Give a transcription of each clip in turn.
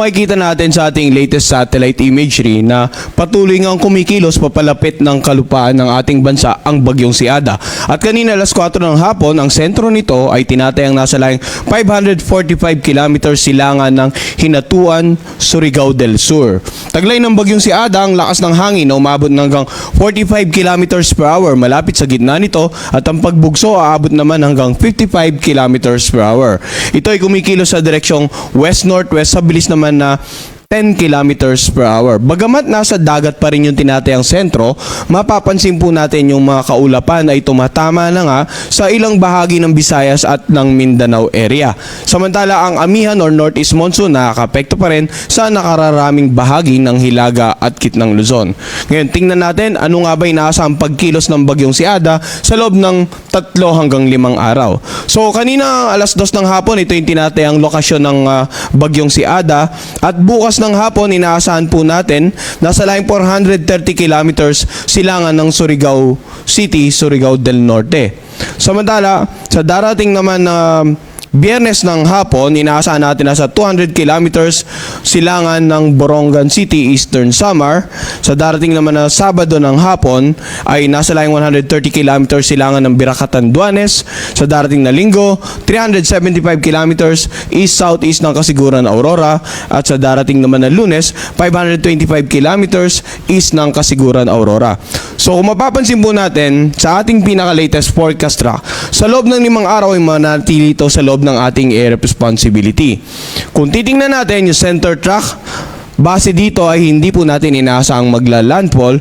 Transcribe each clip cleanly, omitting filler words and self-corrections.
Makikita natin sa ating latest satellite imagery na patuloy ngang kumikilos papalapit ng kalupaan ng ating bansa ang bagyong si Ada. At kanina alas 4 ng hapon, ang sentro nito ay tinatayang nasa layong 545 km silangan ng Hinatuan, Surigao del Sur. Taglay ng bagyong si Ada ang lakas ng hangin na umabot ng hanggang 45 km per hour malapit sa gitna nito at ang pagbugso aabot naman hanggang 55 km per hour. Ito ay kumikilos sa direksyong west-northwest sa bilis naman na 10 kilometers per hour. Bagamat nasa dagat pa rin yung tinatayang sentro, mapapansin po natin yung mga kaulapan ay tumatama na nga sa ilang bahagi ng Visayas at ng Mindanao area. Samantala ang amihan or northeast monsoon nakakapekto pa rin sa nakararaming bahagi ng Hilaga at Gitnang Luzon. Ngayon tingnan natin ano nga ba inaasahang pagkilos ng bagyong si Ada sa loob ng 3 hanggang 5 araw. So kanina alas 2 ng hapon ito yung tinatayang lokasyon ng bagyong si Ada at bukas ng hapon inaasahan po natin nasa layong 430 kilometers silangan ng Surigao City, Surigao del Norte. Samantala, sa darating naman na Biyernes ng hapon, inaasahan natin nasa 200 kilometers silangan ng Borongan City, Eastern Samar. Sa darating naman na Sabado ng hapon ay nasa layong 130 kilometers silangan ng Biracatan, Duanes. Sa darating na Linggo, 375 kilometers east-southeast ng Kasiguran, Aurora. At sa darating naman na Lunes, 525 kilometers east ng Kasiguran, Aurora. So kung mapapansin po natin sa ating pinaka-latest forecast track, sa loob ng 5 araw ay manatili ito sa loob ng ating area of responsibility. Kung titingnan natin yung center track, base dito ay hindi po natin inaasahang magla-landfall.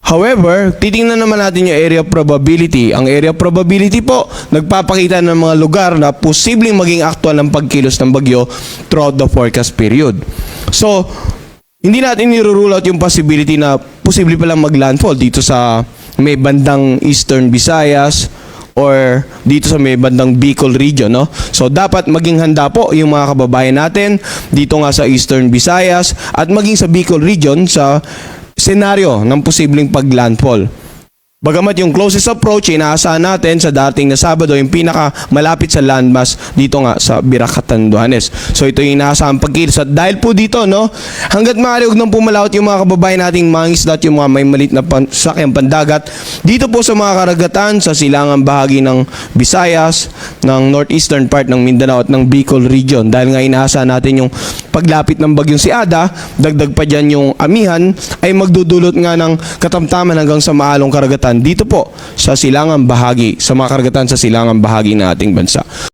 However, titingnan naman natin yung area of probability. Ang area of probability po, nagpapakita ng mga lugar na posibleng maging aktual ng pagkilos ng bagyo throughout the forecast period. So, hindi natin nirurule out yung possibility na posible palang mag-landfall dito sa may bandang Eastern Visayas or dito sa may bandang Bicol region, no? So dapat maging handa po yung mga kababayan natin dito nga sa Eastern Visayas at maging sa Bicol region sa senaryo ng posibleng paglandfall. Bagamat yung closest approach, inaasahan natin sa dating na Sabado yung pinaka malapit sa landmass dito nga sa Biracatan, Duanes. So ito yung inaasahang pagkilos. At dahil po dito, no, hanggat maaari huwag nang pumalawat yung mga kababayan nating mangisda at yung mga may malit na sakyang pandagat dito po sa mga karagatan sa silangang bahagi ng Visayas, ng northeastern part ng Mindanao at ng Bicol region. Dahil nga inaasahan natin yung paglapit ng bagyong si Ada, dagdag pa dyan yung amihan ay magdudulot nga ng katamtaman hanggang sa maalong karagatan dito po sa silangang bahagi, sa mga karagatan sa silangang bahagi ng ating bansa.